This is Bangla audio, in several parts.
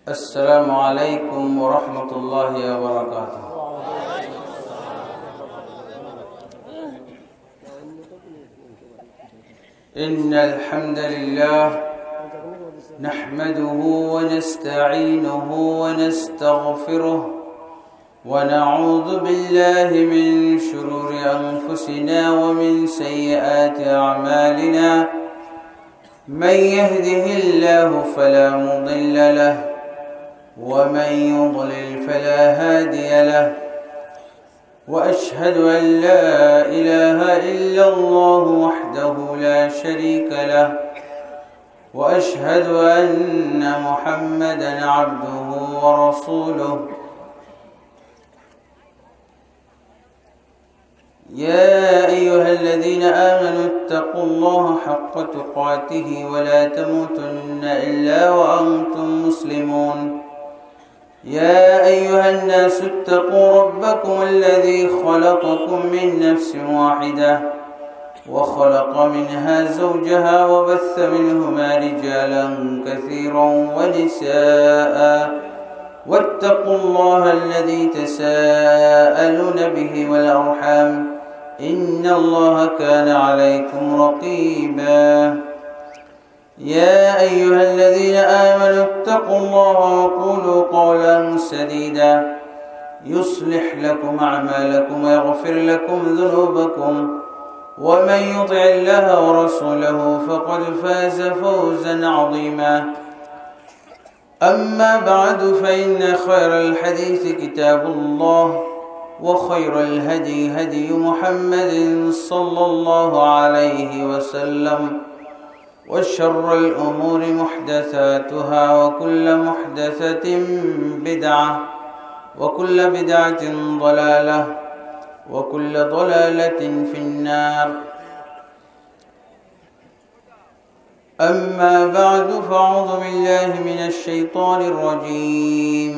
السلام عليكم ورحمة الله وبركاته. إن الحمد لله نحمده ونستعينه ونستغفره ونعوذ بالله من شرور أنفسنا ومن سيئات أعمالنا. من يهده الله فلا مضل له ومن يضلل فلا هادي له، وأشهد أن لا إله إلا الله وحده لا شريك له، وأشهد أن محمدا عبده ورسوله. يا أيها الذين آمنوا اتقوا الله حق تقاته ولا تموتن إلا وأنتم مسلمون. يا أيها الناس اتقوا ربكم الذي خلقكم من نفس واحدة وخلق منها زوجها وبث منهما رجالا كثيرا ونساء، واتقوا الله الذي تساءلون به والأرحام إن الله كان عليكم رقيبا. يا أيها الذين آمنوا اتقوا الله وقولوا قولا سديدا يصلح لكم أعمالكم ويغفر لكم ذنوبكم، ومن يطع الله ورسوله فقد فاز فوزا عظيما. أما بعد، فإن خير الحديث كتاب الله، وخير الهدي هدي محمد صلى الله عليه وسلم، وشر الأمور محدثاتها، وكل محدثة بدعة، وكل بدعة ضلالة، وكل ضلالة في النار. أما بعد، فأعوذ بالله من الشيطان الرجيم.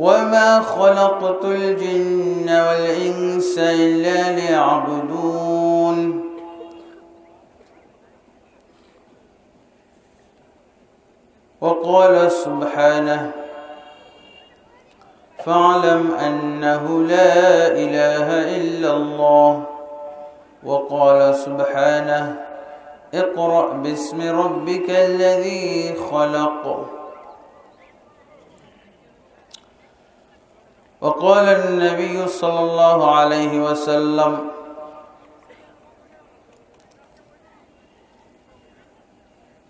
وما خلقت الجن والإنس إلا ليعبدون. وقال سبحانه: فاعلم أنه لا إله إلا الله. وقال سبحانه: اقرأ باسم ربك الذي خلق. وقال النبي صلى الله عليه وسلم: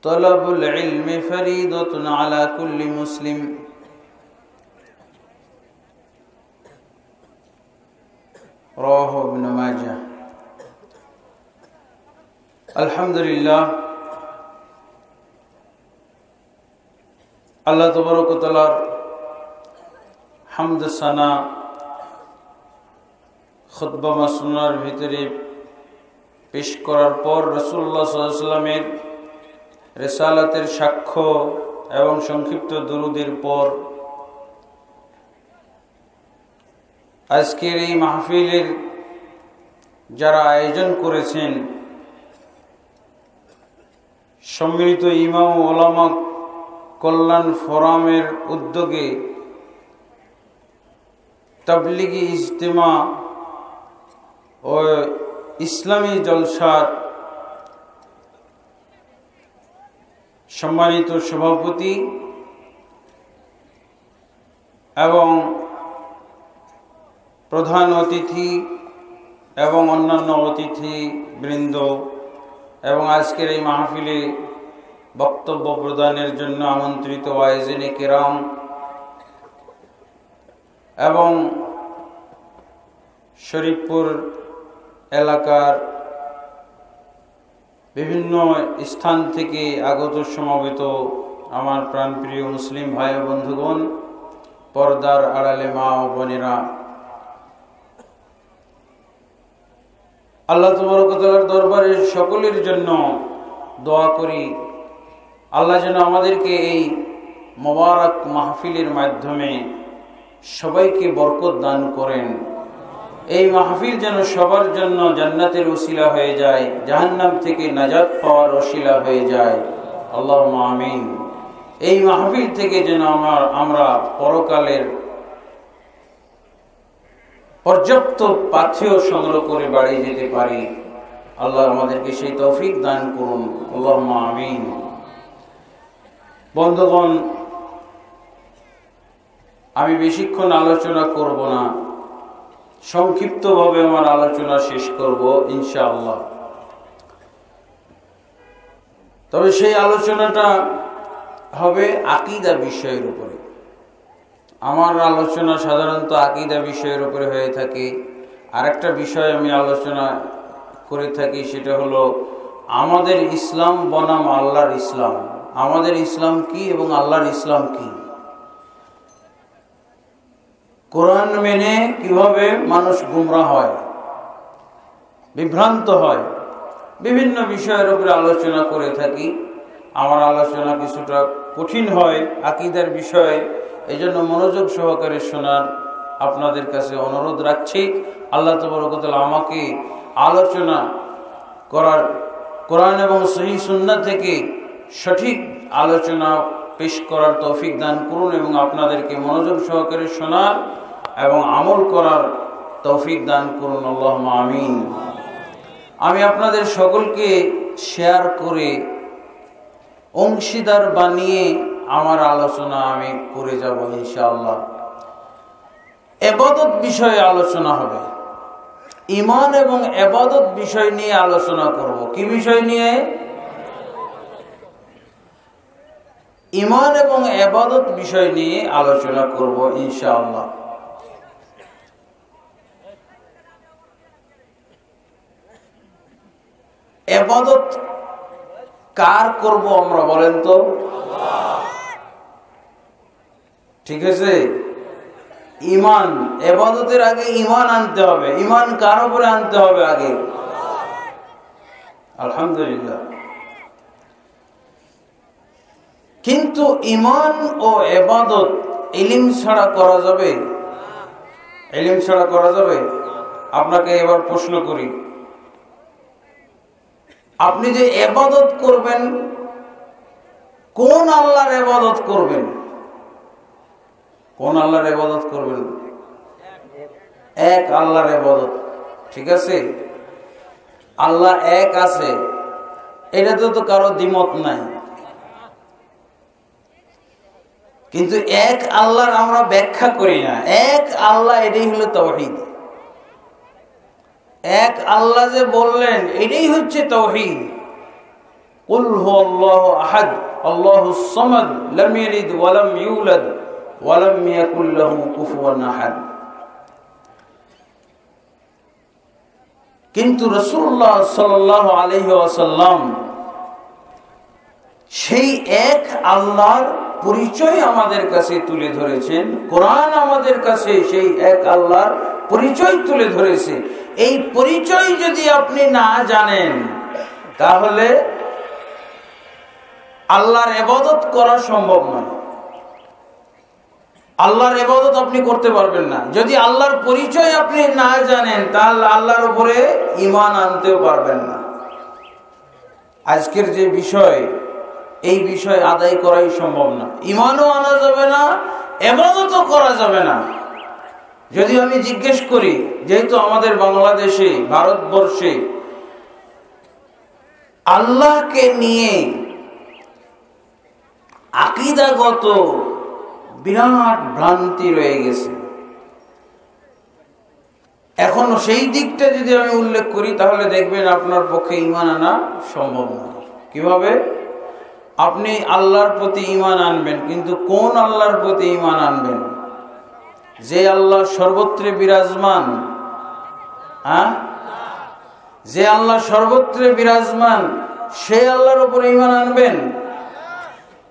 طلب العلم فريضة على كل مسلم. رواه ابن ماجه. আলহামদুলিল্লাহ, আল্লাহ তাবারক ওয়া তাআলার হামদ সানা খুতবা মাসনুনার ভিতরে পেশ করার পর রাসূলুল্লাহ সাল্লাল্লাহু আলাইহি ওয়াসাল্লামের রিসালাতের সাক্ষ্য এবং সংক্ষিপ্ত দুরূদের পর আজকের এই মাহফিলের যারা আয়োজন করেছেন, সম্মিলিত ইমাম ও উলামা কল্যাণ ফোরামের উদ্যোগে তাবলীগী ইজতিমা ও ইসলামী জলসার সম্মানিত সভাপতি এবং প্রধান অতিথি এবং অন্যান্য অতিথি বৃন্দ এবং আজকের এই মাহফিলে বক্তব্য প্রদানের জন্য আমন্ত্রিত ওয়াইজিনে কিরাম এবং শরীফপুর এলাকার বিভিন্ন স্থান থেকে আগত সমবেত আমার প্রাণপ্রিয় মুসলিম ভাই ও বন্ধুগণ, পর্দার আড়ালে মা ও বোনেরা, আল্লাহ তাবারক ওয়া তাআলার দরবারে সকলের জন্য দোয়া করি আল্লাহ যেন আমাদেরকে এই মোবারক মাহফিলের মাধ্যমে সবাইকে বরকত দান করেন। এই মাহফিল যেন সবার জন্য জান্নাতের ওসিলা হয়ে যায়, জাহান্নাম থেকে নাজাত পাওয়ার ওসিলা হয়ে যায়। আল্লাহুম্মা আমিন। এই মাহফিল থেকে যেন আমরা পরকালের পর্যাপ্ত পাথেয় সংগ্রহ করে বাড়ি যেতে পারি। আল্লাহ আমাদেরকে সেই তৌফিক দান করুন, আল্লাহুম্মা আমিন। বন্ধুগণ, আমি বেশিক্ষণ আলোচনা করব না, সংক্ষিপ্তভাবে আমার আলোচনা শেষ করব ইনশাআল্লাহ। তবে সেই আলোচনাটা হবে আকীদা বিষয়ের উপরে। আমার আলোচনা সাধারণত আকীদা বিষয়ের উপরে হয়ে থাকে। আরেকটা বিষয় আমি আলোচনা করে থাকি, সেটা হলো আমাদের ইসলাম বনাম আল্লাহর ইসলাম। আমাদের ইসলাম কি এবং আল্লাহর ইসলাম কি, কোরআন মেনে কিভাবে মানুষ গুমরাহ হয়, বিভ্রান্ত হয়, বিভিন্ন বিষয়ের উপরে আলোচনা করে থাকি। আমার আলোচনা কিছুটা কঠিন হয় আকীদার বিষয়ে, এই জন্য মনোযোগ সহকারে শোনার আপনাদের কাছে অনুরোধ রাখছি। আল্লাহ তাবারক ওয়া তাআলা আমাকে আলোচনা করার, কোরআন এবং সহিহ সুন্নাহ থেকে সঠিক আলোচনা পেশ করার তৌফিক দান করুন এবং আপনাদেরকে মনোযোগ সহকারে শোনার এবং আমল করার তৌফিক দান করুন, আল্লাহুম্মা আমিন। আমি আপনাদের সকলকে শেয়ার করে অংশীদার বানিয়ে আমার আলোচনা আমি করে যাব ইনশাআল্লাহ। ইবাদত বিষয়ে আলোচনা হবে, ঈমান এবং ইবাদত বিষয় নিয়ে আলোচনা করব। কি বিষয় নিয়ে? ঈমান এবং ইবাদত বিষয় নিয়ে আলোচনা করব ইনশাআল্লাহ। ইবাদত কার করব আমরা, বলেন তো? ঠিক আছে, ঈমান, ইবাদতের আগে ঈমান আনতে হবে। ঈমান কার উপরে আনতে হবে আগে? আলহামদুলিল্লাহ। কিন্তু ঈমান ও ইবাদত ইলম ছাড়া করা যাবে? ইলম ছাড়া করা যাবে? আপনাকে এবার প্রশ্ন করি, আপনি যে ইবাদত করবেন, কোন আল্লাহর ইবাদত করবেন? কোন আল্লাহর ইবাদত করবেন? এক আল্লাহর ইবাদত। ঠিক আছে, আল্লাহ এক আছে, এটাতে তো কারো দ্বিমত নাই। কিন্তু এক আল্লাহর আমরা ব্যাখ্যা করি না। এক আল্লাহ, এটাই হলো তাওহীদ। এক আল্লাহ যে বললেন, এটাই হচ্ছে তাওহীদ। কুল হুয়াল্লাহু আহাদ আল্লাহুস সামাদ লাম ইয়ালিদ ওয়া লাম ইউলাদ ওয়া লাম ইয়াকুল লাহু কুফুয়ান আহাদ। কিন্তু রাসূলুল্লাহ সাল্লাল্লাহু আলাইহি ওয়াসাল্লাম সেই এক আল্লাহর পরিচয় আমাদের কাছে তুলে ধরেছেন। কোরআন আমাদের কাছে সেই এক আল্লাহর পরিচয় তুলে ধরেছে। এই পরিচয় যদি আপনি না জানেন, তাহলে আল্লাহর ইবাদত করা সম্ভব নয়। আল্লাহর ইবাদত আপনি করতে পারবেন না। যদি আল্লাহর পরিচয় আপনি না জানেন, তাহলে আল্লাহর উপরে ঈমান আনতেও পারবেন না। আজকের যে বিষয়, এই বিষয় আদায় করাই সম্ভব না। ঈমানও আনা যাবে না, ইবাদতও করা যাবে না। যদি আমি জিজ্ঞেস করি, যেহেতু আমাদের বাংলাদেশে, ভারতবর্ষে আল্লাহকে নিয়ে আকীদাগত বিরাট ভ্রান্তি রয়ে গেছে, এখন সেই দিকটা যদি আমি উল্লেখ করি, তাহলে দেখবেন আপনার পক্ষে ঈমান আনা সম্ভব না। কিভাবে? আপনি আল্লাহর প্রতি ঈমান আনবেন, কিন্তু কোন আল্লাহর প্রতি ঈমান আনবেন? যে আল্লাহ সর্বত্রে বিরাজমান, যে আল্লাহ সর্বত্রে বিরাজমান, সেই আল্লাহর উপরে ঈমান আনবেন?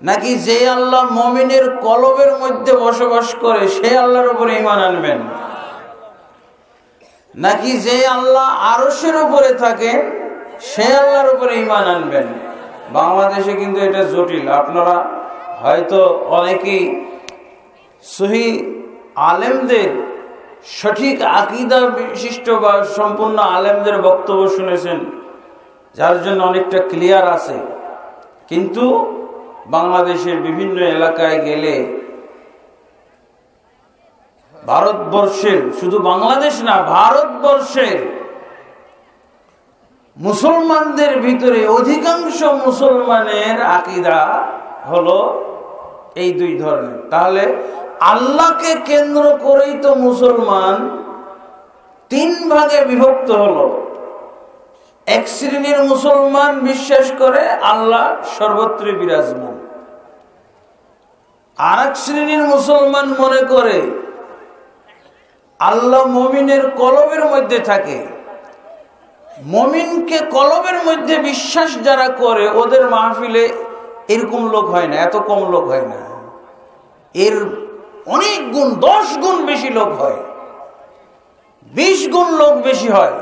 নাকি যে আল্লাহ মুমিনের কলবের মধ্যে বসবাস করে, সেই আল্লাহর উপরে ঈমান আনবেন? নাকি যে আল্লাহ আরশের উপরে থাকে, সেই আল্লাহর উপরে ঈমান আনবেন? বাংলাদেশে কিন্তু এটা জটিল। আপনারা হয়তো অনেকেই সহি আলেমদের, সঠিক আকীদা বিশিষ্ট বা সম্পূর্ণ আলেমদের বক্তব্য শুনেছেন, যার জন্য অনেকটা ক্লিয়ার আছে। কিন্তু বাংলাদেশের বিভিন্ন এলাকায় গেলে, ভারতবর্ষের, শুধু বাংলাদেশ না, ভারতবর্ষের মুসলমানদের ভিতরে অধিকাংশ মুসলমানের আকীদা হলো এই দুই ধরনের। তাহলে আল্লাহকে কেন্দ্র করেই তো মুসলমান তিন ভাগে বিভক্ত হলো। এক শ্রেণীর মুসলমান বিশ্বাস করে আল্লাহ সর্বত্র বিরাজমান, আর এক শ্রেণীর মুসলমান মনে করে আল্লাহ মুমিনের কলবের মধ্যে থাকে। মুমিনকে কলবের মধ্যে বিশ্বাস যারা করে ওদের মাহফিলে এরকম লোক হয় না, এত কম লোক হয় না, এর অনেক গুণ, 10 গুণ বেশি লোক হয়, 20 গুণ লোক বেশি হয়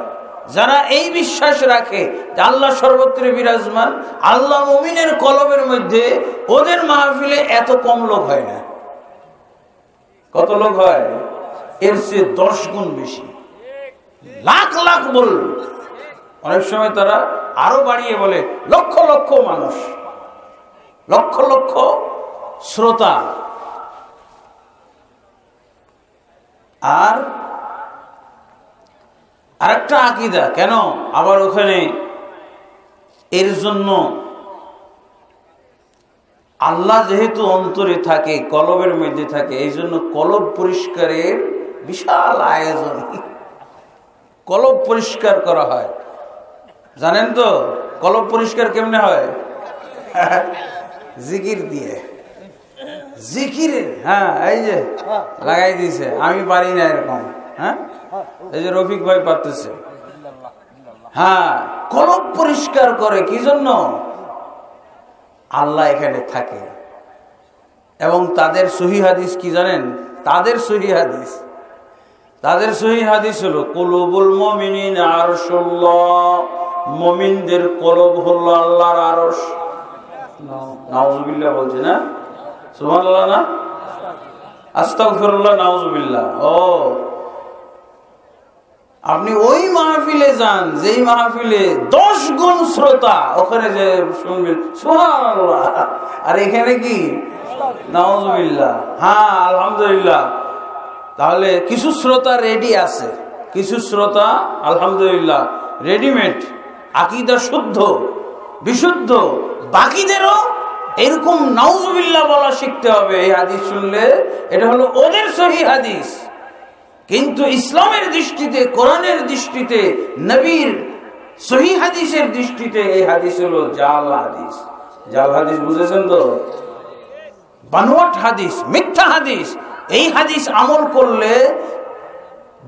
যারা এই বিশ্বাস রাখে যে আল্লাহ সর্বত্র বিরাজমান, আল্লাহ মুমিনের কলবের মধ্যে। ওদের মাহফিলে এত কম লোক হয় না। কত লোক হয়? এর চেয়ে 10 গুণ বেশি, লাখ লাখ বল। অনেক সময় তারা আরো বাড়িয়ে বলে লক্ষ লক্ষ মানুষ, লক্ষ লক্ষ শ্রোতা। আর আরেকটা আকীদা, কেন আবার ওখানে এর জন্য আল্লাহ যেহেতু অন্তরে থাকে, কলবের মধ্যে থাকে, এই জন্য কলব পরিষ্কারের বিশাল আয়োজন, কলব পরিষ্কার করা হয়। জানেন তো কলব পরিষ্কার কেমনে হয়? জিকির দিয়ে, জিকির। হ্যাঁ, এই যে লাগাই দিয়েছে, আমি পারি না এরকম। হ্যাঁ, এই যে রফিক ভাই পারতেছে। হ্যাঁ, কলব পরিষ্কার করে কি জন্য? আল্লাহ এখানে থাকে। এবং তাদের সহিহ হাদিস কি জানেন? তাদের সহিহ হাদিস হলো কুলুবুল মুমিনিন আরশুল্লাহ, মুমিনদের কলব হলো আল্লাহর আরশ। নাউজুবিল্লাহ বলছে না? সুবহানাল্লাহ না? আস্তাগফিরুল্লাহ, নাউজুবিল্লাহ। ও, আপনি ওই মাহফিলে যান যেই মাহফিলে 10 গুণ শ্রোতা, ওখানে যে শুনবেন সুবহানাল্লাহ, আর এখানে কি নাউজুবিল্লাহ। হ্যাঁ, আলহামদুলিল্লাহ। তাহলে কিছু শ্রোতা রেডি আছে, কিছু শ্রোতা আলহামদুলিল্লাহ রেডিমেড, আকীদা শুদ্ধ বিশুদ্ধ। বাকিদেরও এরকম নাউজুবিল্লাহ বলা শিখতে হবে। এই হাদিস শুনলে এটা হলো ওদের সহিহ হাদিস, কিন্তু ইসলামের দৃষ্টিতে, কোরআনের দৃষ্টিতে, নবীর সহিহ হাদিসের দৃষ্টিতে এই হাদিস হলো জাল হাদিস। জাল হাদিস বুঝেছেন তো? বানোয়াট হাদিস, মিথ্যা হাদিস। এই হাদিস আমল করলে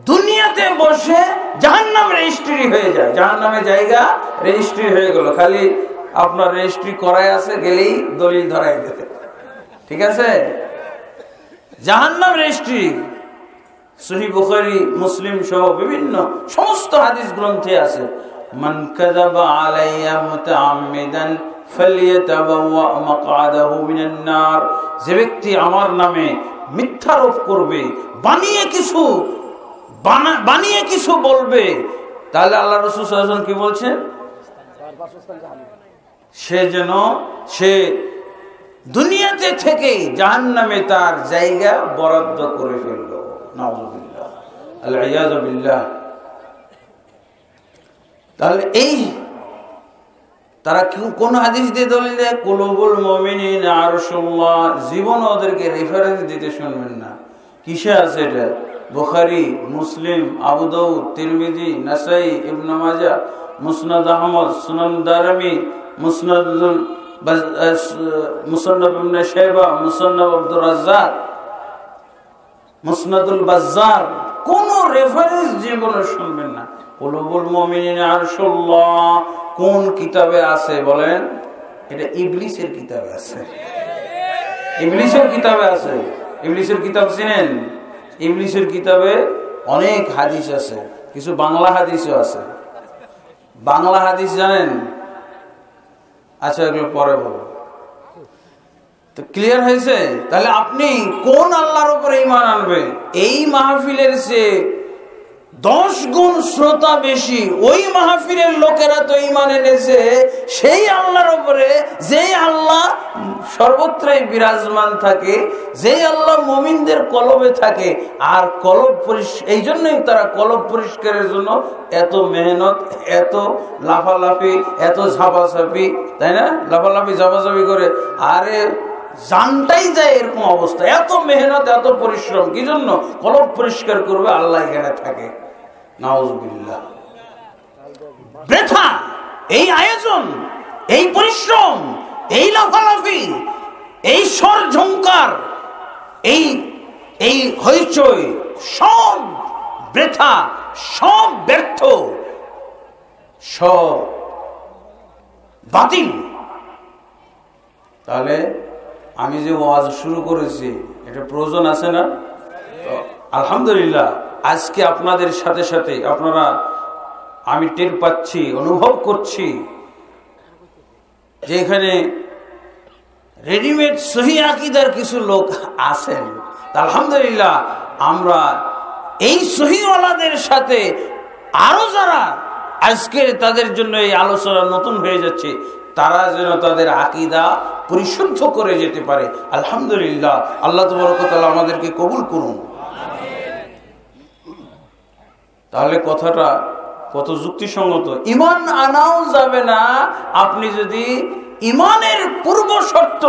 দুনিয়াতে বসে জাহান্নাম রেজিস্ট্রি হয়ে যায়, জাহান্নামের জায়গা রেজিস্ট্রি হয়ে গেল। খালি আপনার রেজিস্ট্রি করাই আছে, গেলেই দলিল ধরাই দেবে, ঠিক আছে? জাহান্নাম রেজিস্ট্রি সহিহ বুখারী, মুসলিম সহ বিভিন্ন সমস্ত হাদিস গ্রন্থে আছে। মান কাযাবা আলাইয়া মুতাআম্মিদান ফালইয়াতাবাওয়া মাকআদাহু মিনান নার। যে ব্যক্তি আমার নামে মিথ্যারোপ করবে, বানিয়ে কিছু বলবে, তাহলে আল্লাহ রাসূল সাল্লাল্লাহু আলাইহি ওয়াসাল্লাম কি বলছেন? সে দুনিয়াতে থেকে জাহান্নামে তার জায়গা বরাদ্দ করে ফেলল। নাউযুবিল্লাহ, আল-ইয়াযু বিল্লাহ। তাহলে এই তারা কোন হাদিস দিয়ে দলিল দেয়? কুলুবুল মুমিনিন আরশুল্লাহ। জীবন ওদেরকে রেফারেন্স দিতে শুনবেন না। কিসে আছে এটা? বুখারী, মুসলিম, আবু দাউদ, তিরমিজি, নাসাই, ইবনে মাজাহ, মুসনাদ আহমদ, সুনান দারমি, মুসন্নাফ ইবনে শাইবা, মুসন্নাফ আব্দুর রাজ্জাক, মুসনাদুল বাজ্জার। কোন রেফারেন্স জীবনে শুনবেন না। কুলুবুল মুমিনিন আরশুল্লাহ কোন কিতাবে আছে বলেন? এটা ইবলিসের কিতাবে আছে, ইবলিসের কিতাবে আছে। ইবলিসের কিতাব চিনেন? ইবলিসের কিতাবে অনেক হাদিস আছে, কিছু বাংলা হাদিসও আছে। বাংলা হাদিস জানেন? আচ্ছা, এগুলো পরে বলবো। তো ক্লিয়ার হয়েছে? তাহলে আপনি কোন আল্লাহর উপরে ঈমান আনবেন? এই মাহফিলের চেয়ে 10 গুণ শ্রোতা বেশি। ওই মাহফিলের লোকেরা তো ঈমান এনেছে সেই আল্লাহর উপরে, যেই আল্লাহ সর্বত্রই বিরাজমান থাকে, যেই আল্লাহ মুমিনদের কলবে থাকে। আর কলব এই জন্যই তারা কলব পরিষ্কারের জন্য এত মেহনত, এত লাফালাফি, এত ঝাপাঝাপি, তাই না? লাফালাফি ঝাপাঝাপি করে আরে জানটাই যায় এরকম অবস্থা। এত মেহনত, এত পরিশ্রম কি জন্য? কলব পরিষ্কার করবে, আল্লাহ এখানে থাকে। নাউজুবিল্লাহ। বৃথা এই আয়োজন, এই পরিশ্রম, এই লাফালাফি, এই স্বর ঝংকার, এই হইচই, সব বৃথা, সব ব্যর্থ, সব বাতিল। তাহলে আমি যে ওয়াজ শুরু করেছি এটা প্রয়োজন আছে না? আলহামদুলিল্লাহ, আজকে আপনাদের সাথে সাথে আপনারা, আমি টের পাচ্ছি, অনুভব করছি যে এখানে রেডিমেড সহি আকীদার কিছু লোক আছেন। আলহামদুলিল্লাহ, আমরা এই সহিওয়ালাদের সাথে আরো যারা আজকে তাদের জন্য এই আলোচনা নতুন হয়ে যাচ্ছে, তারা যেন তাদের আকীদা পরিশুদ্ধ করে যেতে পারে। আলহামদুলিল্লাহ, আল্লাহ তাবারক ওয়া তাআলা আমাদেরকে কবুল করুন। তাহলে কথাটা কত যুক্তিসঙ্গত। ঈমান আনাও যাবে না আপনি যদি ঈমানের পূর্ব শর্ত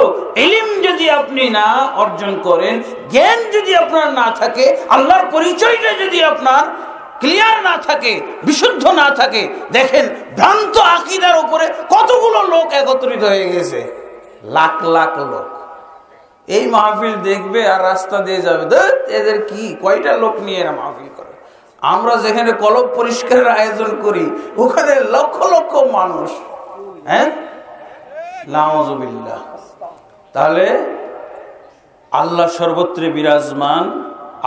ইলম যদি আপনি না অর্জন করেন, জ্ঞান যদি আপনার না থাকে, আল্লাহর পরিচয়টা যদি আপনার ক্লিয়ার না থাকে, বিশুদ্ধ না থাকে। দেখেন ভ্রান্ত আকীদার উপরে কতগুলো লোক একত্রিত হয়ে গেছে, লাখ লাখ লোক। এই মাহফিল দেখবে আর রাস্তা দিয়ে যাবে, এদের কি কয়টা লোক নিয়ে এরা মাহফিল করে। আমরা যেখানে কলব পরিষ্কারের আয়োজন করি ওখানে লক্ষ লক্ষ মানুষ। হ্যাঁ, নাউজুবিল্লাহ। তাহলে আল্লাহ সর্বত্রে বিরাজমান,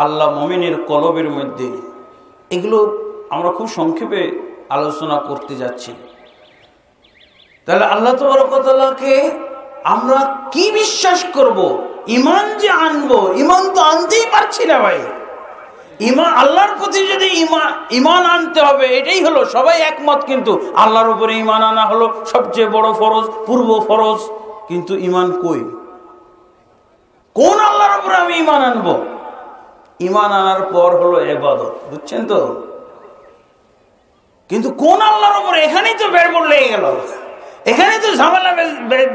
আল্লাহ মুমিনের কলবের মধ্যে। এগুলো আমরা খুব সংক্ষেপে আলোচনা করতে যাচ্ছি। তাহলে আল্লাহ তাবারক ওয়া তাআলাকে আমরা কি বিশ্বাস করব? ঈমান যে আনবো, ঈমান তো আনতেই পারছি না ভাই। ঈমান আল্লাহর প্রতি যদি ঈমান আনতে হবে, এটাই হলো সবাই একমত। কিন্তু আল্লাহর উপরে ঈমান আনা হলো সবচেয়ে বড় ফরজ, পূর্ব ফরজ। কিন্তু ঈমান কই? কোন আল্লাহর উপরে আমি ঈমান আনবো? ঈমান আনার পর হলো ইবাদত, বুঝছেন তো? কিন্তু কোন আল্লাহর উপরে? এখানেই তো বেড়বড় লেগে গেল, এখানেই তো ঝামেলা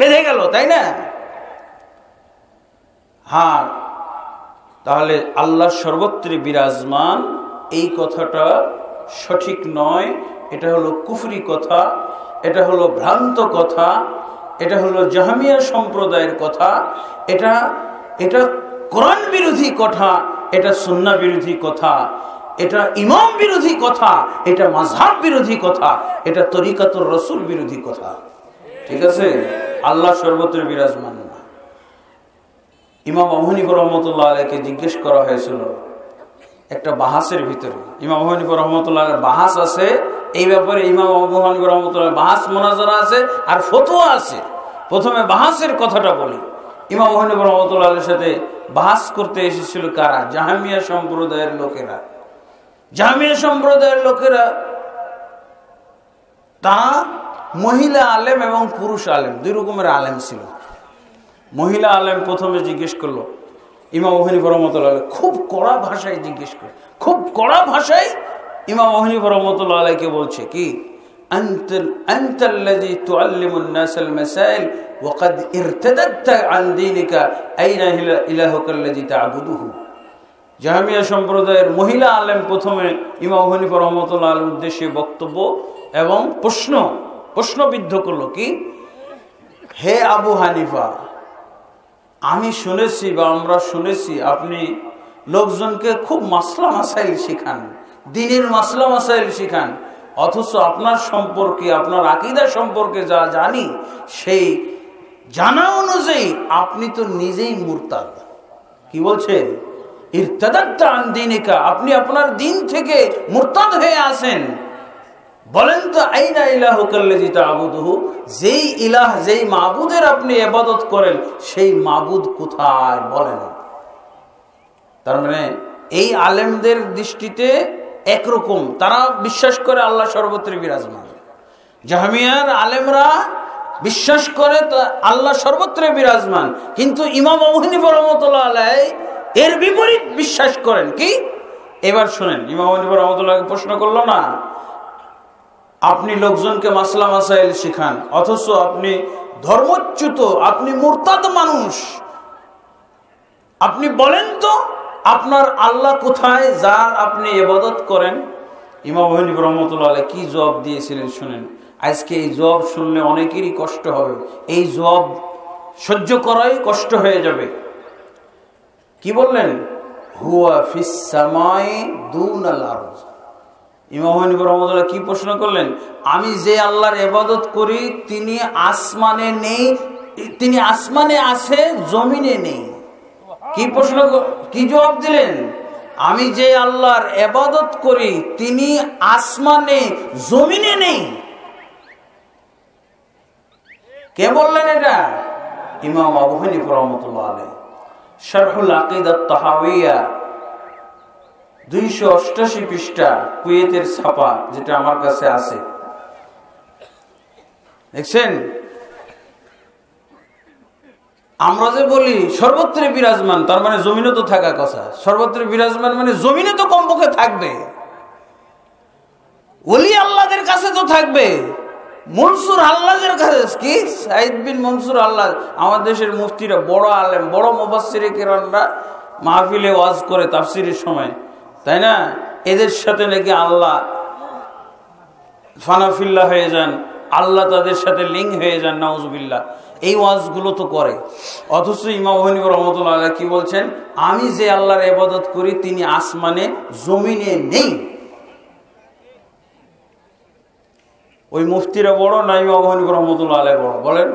বেঁধে গেল, তাই না? হ্যাঁ, তাহলে আল্লাহ সর্বত্রে বিরাজমান এই কথাটা সঠিক নয়। এটা হলো কুফরি কথা, এটা হলো ভ্রান্ত কথা, এটা হলো জাহমিয়া সম্প্রদায়ের কথা, এটা কোরআন বিরোধী কথা, এটা সুন্নাহ বিরোধী কথা, এটা ইমাম বিরোধী কথা, এটা মাযহাব বিরোধী কথা, এটা তরিকাতুর রাসূল বিরোধী কথা। ঠিক আছে? আল্লাহ সর্বত্র বিরাজমান না। ইমাম আবু হানিফা রাহমাতুল্লাহ আলাইহিকে জিজ্ঞেস করা হয়েছিল একটা বাহাসের ভিতরে। ইমাম আবু হানিফা রাহমাতুল্লাহ আলাইহির বাহাস আছে এই ব্যাপারে। ইমাম আবু হানিফা রাহমাতুল্লাহ বাহাস মুনাজারা আছে আর ফতোয়া আছে। প্রথমে বাহাসের কথাটা বলি। ইমাম আবু হানিফা রাহমাতুল্লাহ আলাইহির সাথে বাহাস করতে এসেছিল কারা? জাহমিয়া সম্প্রদায়ের লোকেরা। জাহমিয়া সম্প্রদায়ের লোকেরা তারা মহিলা আলেম এবং পুরুষ আলেম, দুই রকমের আলেম ছিল। মহিলা আলেম প্রথমে জিজ্ঞেস করলো ইমাম আবু হানিফা রাহমাতুল্লাহ আলাইহি, খুব কড়া ভাষায় জিজ্ঞেস করে, খুব কড়া ভাষায় ইমাম আবু হানিফা রাহমাতুল্লাহ আলাইহিকে বলছে কি, আনতাল্লাযী তুআল্লিমুন নাসাল মাসাইল ওয়া ক্বাদ ইরতাদাদতা আন দীনিকা আইনা ইলাহুকাল্লাযী তা'বুদুহু। জাহমিয়া সম্প্রদায়ের মহিলা আলেম প্রথমে ইমাম আবু হানিফা রাহমাতুল্লাহ আলাইহির উদ্দেশ্যে বক্তব্য এবং প্রশ্নবিদ্ধ করলো কি, হে আবু হানিফা, আমি শুনেছি বা আমরা শুনেছি আপনি লোকজনকে খুব মাসলা মাসাইল শিখান, দ্বীনের মাসলা মাসাইল শিখান, অথচ আপনার সম্পর্কে, আপনার আকীদা সম্পর্কে যা জানি সেই জানা অনুযায়ী আপনি তো নিজেই মুরতাদ। কি বলছে? ইরতাদাদতা আন দীনিকা, আপনি আপনার দিন থেকে মুরতাদ হয়ে আছেন। বলেন তো আইনা ইলাহুকাল্লাযী তা'বুদুহু, যেই ইলাহ, যেই মাবুদের আপনি ইবাদত করেন সেই মাবুদ কোথায় বলেন? তার মানে এই আলেমদের দৃষ্টিতে একরকম, তারা বিশ্বাস করে আল্লাহ সর্বত্র বিরাজমান। জাহমিয়ার আলেমরা বিশ্বাস করে আল্লাহ সর্বত্র বিরাজমান, কিন্তু ইমাম আবু হানিফা রাহমাতুল্লাহ আলাইহি এর বিপরীত বিশ্বাস করেন। কি? এবার শুনেন, ইমাম আবু হানিফা রাহমাতুল্লাহ প্রশ্ন করলো না, আপনি লোকজনকে মাসলা মাসাইল শিখান, অথচ আপনি ধর্মচ্যুত, আপনি মুরতাদ মানুষ, আপনি বলেন তো আপনার আল্লাহ কোথায় যার আপনি ইবাদত করেন? ইমাম আবু হানিফা রাহমাতুল্লাহ আলাইহি কি জবাব দিয়েছিলেন শুনেন। আজকে এই জবাব শুনলে অনেকেরই কষ্ট হবে, এই জবাব সহ্য করাই কষ্ট হয়ে যাবে। কি বললেন? হুয়া ফিস সামাই দুনাল আরজ। ইমাম আবু হানিফা রাহমাতুল্লাহ কি প্রশ্ন করলেন? আমি যে আল্লাহর ইবাদত করি তিনি আসমানে নেই, তিনি আসমানে আছে, জমিনে নেই। কি প্রশ্ন, কি জবাব দিলেন? আমি যে আল্লাহর ইবাদত করি তিনি আসমানে, জমিনে নেই। কে বললেন এটা? ইমাম আবু হানিফা রাহমাতুল্লাহ আলাইহি। শারহুল আকিদাত তাহাওয়িয়া 288 পৃষ্ঠা, কুয়েতের ছাপা, যেটা আমার কাছে আছে, দেখছেন? আমরা যে বলি সর্বত্র বিরাজমান, তার মানে জমিনে তো থাকা কথা। সর্বত্র বিরাজমান মানে জমিনে তো কমপক্ষে থাকবে, ওলি আল্লাহদের কাছে তো থাকবে। মনসুর আল্লাহদের কাছে কি? সাইদ বিন মনসুর আল্লাহ, আমাদের দেশের মুফতিরা, বড় আলেম, বড় মুফাসসিরে কেরামরা মাহফিলে ওয়াজ করে তাফসিরের সময়, তাই না? এদের সাথে নাকি আল্লাহ ফানাফিল্লাহ হয়ে যান, আল্লাহ তাদের সাথে লিঙ্ক হয়ে যান, নাউজুবিল্লাহ। এই ওয়াজগুলো তো করে, অথচ ইমাম আবু হানিফা রাহমাতুল্লাহ আলাইহি কি বলছেন? আমি যে আল্লাহর ইবাদত করি তিনি আসমানে, জমিনে নেই। ওই মুফতিরা বড় না ইমাম আবু হানিফা রাহমাতুল্লাহ আলাইহি বড়? বলেন।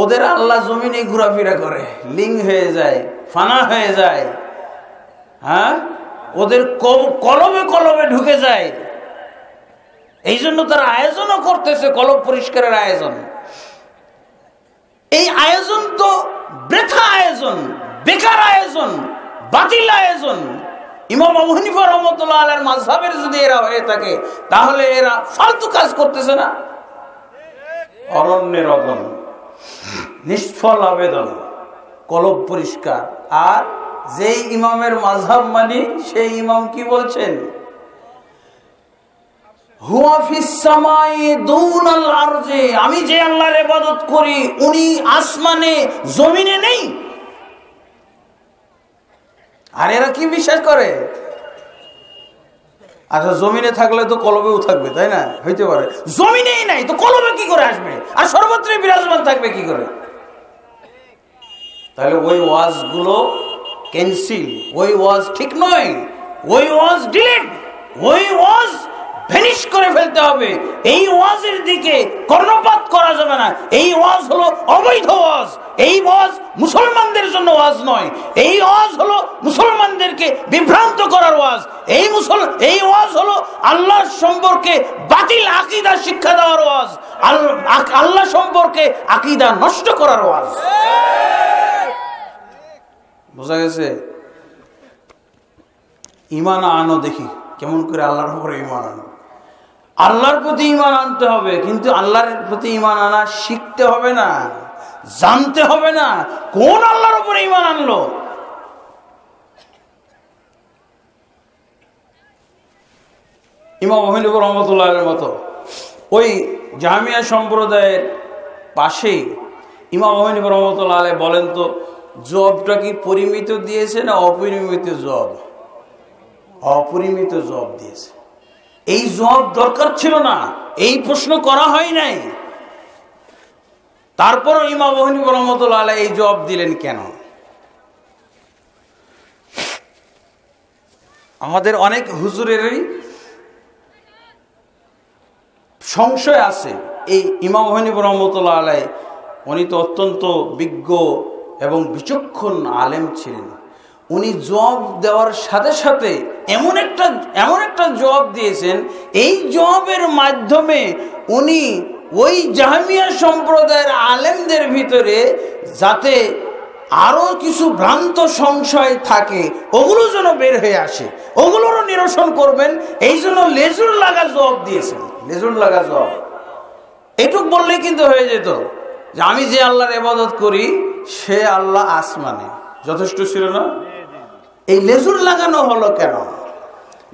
ওদের আল্লাহ জমিনে ঘোরাফেরা করে, লিঙ্ক হয়ে যায়, ফানা হয়ে যায়, হ্যাঁ, ওদের কলবে কলবে ঢুকে যায়। এই জন্য তারা আয়োজনও করতেছে, কলব পরিষ্কারের আয়োজন। এই আয়োজন তো বৃথা আয়োজন, বেকার আয়োজন, বাতিল আয়োজন। ইমাম আবু হানিফা রাহমাতুল্লাহ আলাইহির মাযহাবের যদি এরা হয়ে থাকে, তাহলে এরা ফালতু কাজ করতেছে না? অরণ্যের অগণ, নিষ্ফল আবেদন, কলব পরিষ্কার। আর যেই ইমামের মাযহাব মানি সেই ইমাম কি বলছেন? হুয়া ফিস সামাই দুনাল আরজি, আমি যে আল্লাহর ইবাদত করি উনি আসমানে, জমিনে নেই। আর এরা কি বিশ্বাস করে? আচ্ছা, জমিনে থাকলে তো কলবেও থাকবে, তাই না? হইতে পারে। জমিনেই নাই তো কলবে কি করে আসবে? আর সর্বত্র বিরাজমান থাকবে কি করে? তাহলে ওই ওয়াজগুলো ক্যান্সেল, ওই ওয়াজ ঠিক নয়, ওই ওয়াজ ডিলিট, ওই ওয়াজ ভ্যানিশ করে ফেলতে হবে। এই ওয়াজের দিকে কর্ণপাত করা যাবে না। এই ওয়াজ হলো অবৈধ ওয়াজ। এই ওয়াজ মুসলমানদের জন্য ওয়াজ নয়। এই ওয়াজ হলো মুসলমানদেরকে বিভ্রান্ত করার ওয়াজ। এই ওয়াজ হলো আল্লাহ সম্পর্কে বাতিল আকীদা শিক্ষা দেওয়ার ওয়াজ, আল্লাহ সম্পর্কে আকীদা নষ্ট করার ওয়াজ। বোঝা গেছে? ঈমান আনো, দেখি কেমন করে আল্লাহর উপরে ঈমান আনো। আল্লাহর প্রতি ঈমান আনতে হবে, কিন্তু আল্লাহর প্রতি ঈমান আনা শিখতে হবে না, জানতে হবে না কোন আল্লাহর উপরে ঈমান আনলো। ইমাম আবু হানিফা রাহমাতুল্লাহ আলাইহির মতো ওই জামিয়া সম্প্রদায়ের পাশেই ইমাম আবু হানিফা রাহমাতুল্লাহ আলাইহি বলেন তো, জবটা কি পরিমিত দিয়েছে না অপরিমিত জব? অপরিমিত জব দিয়েছে। এই জব দরকার ছিল না, এই প্রশ্ন করা হয় নাই। তারপর ইমাম আবু হানিফা রাহমাতুল্লাহ আলাইহি এই জব দিলেন কেন? আমাদের অনেক হুজুরেরই সংশয় আছে। এই ইমাম আবু হানিফা রাহমাতুল্লাহ আলাইহি উনি তো অত্যন্ত বিজ্ঞ এবং বিচক্ষণ আলেম ছিলেন। উনি জবাব দেওয়ার সাথে সাথে এমন একটা জবাব দিয়েছেন, এই জবাবের মাধ্যমে উনি ওই জাহমিয়া সম্প্রদায়ের আলেমদের ভিতরে যাতে আরো কিছু ভ্রান্ত সংশয় থাকে, ওগুলো যেন বের হয়ে আসে, ওগুলোরও নিরসন করবেন। এই জন্য লেজুর লাগা জবাব দিয়েছেন। লেজুর লাগা জবাব এটুক বললেই কিন্তু হয়ে যেত যে আমি যে আল্লাহর ইবাদত করি সে আল্লাহ আসমানে, যথেষ্ট ছিল না? এই লেজুর লাগানো হলো কেন?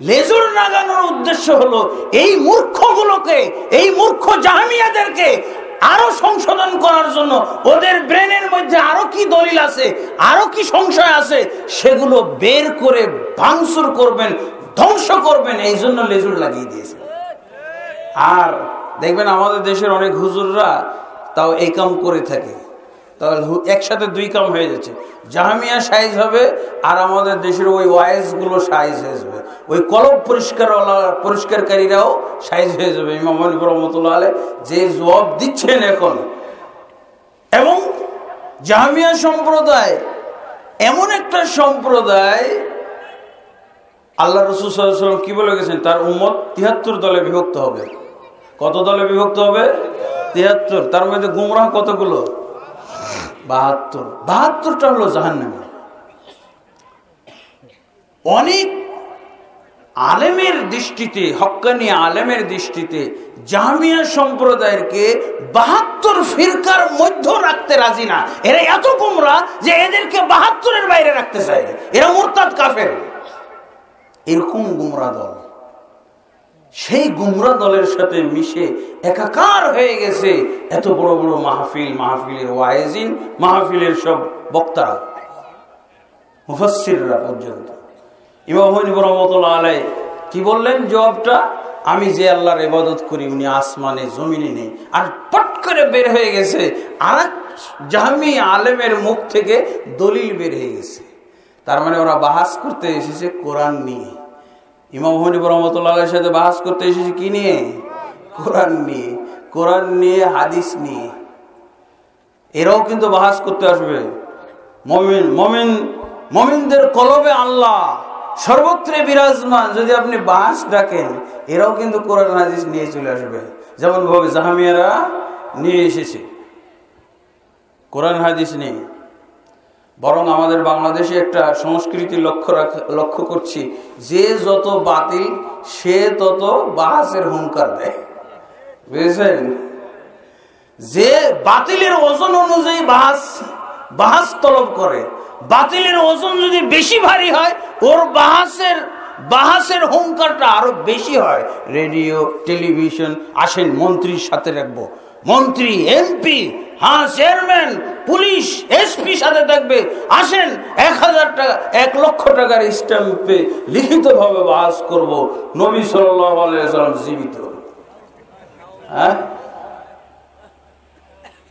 লেজুর লাগানোর উদ্দেশ্য হলো এই মূর্খগুলোকে, এই মূর্খ জাহমিয়াদেরকে আরো সংশোধন করার জন্য, ওদের ব্রেনের মধ্যে আরো কি দলিল আছে, আরো কি সংশয় আছে, সেগুলো বের করে ভাঙচুর করবেন, ধ্বংস করবেন। এই জন্য লেজুর লাগিয়ে দিয়েছে। আর দেখবেন আমাদের দেশের অনেক হুজুররা তাও এই কাম করে থাকে, তাহলে একসাথে দুই কাম হয়ে যাচ্ছে। জাহামিয়া সাইজ হবে আর আমাদের দেশের ওই ওয়াইজ গুলো সাইজ হয়ে যাবে, ওই কলব পরিষ্কারকারীরাও সাইজ হয়ে যাবে। ইমাম হানিফা রাহমাতুল্লাহ আলাইহি যে জবাব দিচ্ছেন এখন, এবং জাহামিয়া সম্প্রদায় এমন একটা সম্প্রদায়, আল্লাহ রাসূল সাল্লাল্লাহু আলাইহি ওয়াসাল্লাম কি বলে গেছেন, তার উম্মত ৭৩ দলে বিভক্ত হবে। কত দলে বিভক্ত হবে? ৭৩। তার মধ্যে গুমরাহ কতগুলো? ৭২। ৭২টা হলো জাহান্নামী। অনেক আলেমের দৃষ্টিতে, হক্কানি আলেমের দৃষ্টিতে জাহমিয়া সম্প্রদায়কে ৭২ ফিরকার মধ্যে রাখতে রাজি না। এরা এত গুমরাহ যে এদেরকে ৭২-এর বাইরে রাখতে চায়, এরা মুরতাদ কাফের। এরকম গুমরাহ দল, সেই গুমরাহ দলের সাথে মিশে একাকার হয়ে গেছে এত বড় বড় মাহফিল, মাহফিলের ওয়াইজিন, মাহফিলের সব বক্তারা, মুফাসসিররা পর্যন্ত। ইমাম হানিফা রাহমাতুল্লাহ আলাইহি কি বললেন জবাবটা? আমি যে আল্লাহর ইবাদত করি উনি আসমানে জমিনে নেই। আর পট করে বের হয়ে গেছে আরেক জাহমি আলেমের মুখ থেকে দলিল বের হয়ে গেছে। তার মানে ওরা বাহাস করতে এসেছে কোরআন নিয়ে। ইমাম হানিফা রাহমাতুল্লাহ আলাইহির সাথে বাহাস করতে এসেছে কি নিয়ে? কোরআন নিয়ে। কোরআন নিয়ে, হাদিস নিয়ে। এরাও কিন্তু বাহাস করতে আসবে। মুমিনদের কলবে আল্লাহ সর্বত্র বিরাজমান, যদি আপনি বাহাস ডাকেন এরাও কিন্তু কোরআন হাদিস নিয়ে চলে আসবে, যেমন ভাবে জাহমিয়ারা নিয়ে এসেছে কোরআন হাদিস নেই। বরং আমাদের বাংলাদেশে একটা সংস্কৃতি লক্ষ্য করছি, যে যত বাতিল সে তত বাহাসের হুঙ্কার দেয়, বুঝেছেন? যে বাতিলের ওজন অনুযায়ী বাহাস তলব করে, বাতিলের ওজন যদি বেশি ভারী হয় ওর বাহাসের হুঙ্কারটা আরো বেশি হয়। রেডিও, টেলিভিশন, আসেন মন্ত্রীর সাথে রাখবো, মন্ত্রী, এমপি, হ্যাঁ চেয়ারম্যান, পুলিশ, এসপি সাথে থাকবে, আসেন ১,০০০ টাকা, ১,০০,০০০ টাকার স্ট্যাম্পে লিখিত ভাবে বাহাস করব, নবী সাল্লাল্লাহু আলাইহি ওয়াসাল্লাম জীবিত। হ্যাঁ,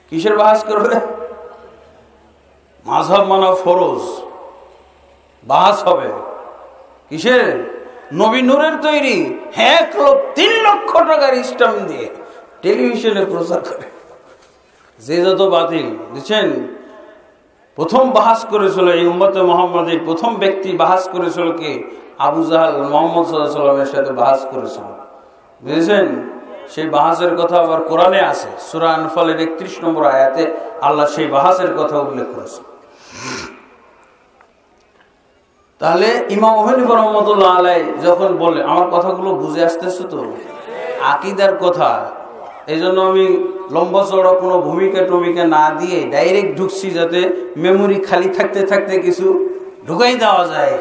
কিসের বাহাস করবে? মাযহাব মানা ফরজ, বাহাস হবে কিসের? নবী নূরের তৈরি ৩ লক্ষ টাকার স্ট্যাম্প দিয়ে টেলিভিশনে প্রচার করে। যে যত বাতিল বুঝছেন। প্রথম বাহাস করেছিল এই উম্মতে মুহাম্মাদের প্রথম ব্যক্তি বাহাস করেছিল কে? আবু জাহাল মুহাম্মদ সাল্লাল্লাহু আলাইহি ওয়াসাল্লামের সাথে বাহাস করেছিল, বুঝেছেন? সেই বাহাসের কথা আবার কোরআনে আছে, সূরা আনফালের ৩১ নম্বর আয়াতে আল্লাহ সেই বাহাসের কথা উল্লেখ করেছে। তাহলে ইমাম হানিফা রাহমাতুল্লাহ আলাইহি যখন বলে, আমার কথাগুলো বুঝে আসতেছে তো? আকীদার কথা। এই জন্য আমি লম্বা চড়া কোনো ভূমিকা না দিয়ে ডাইরেক্ট ঢুকছি, যাতে মেমোরি খালি থাকতে থাকতে কিছু ঢুকাই দেওয়া যায়।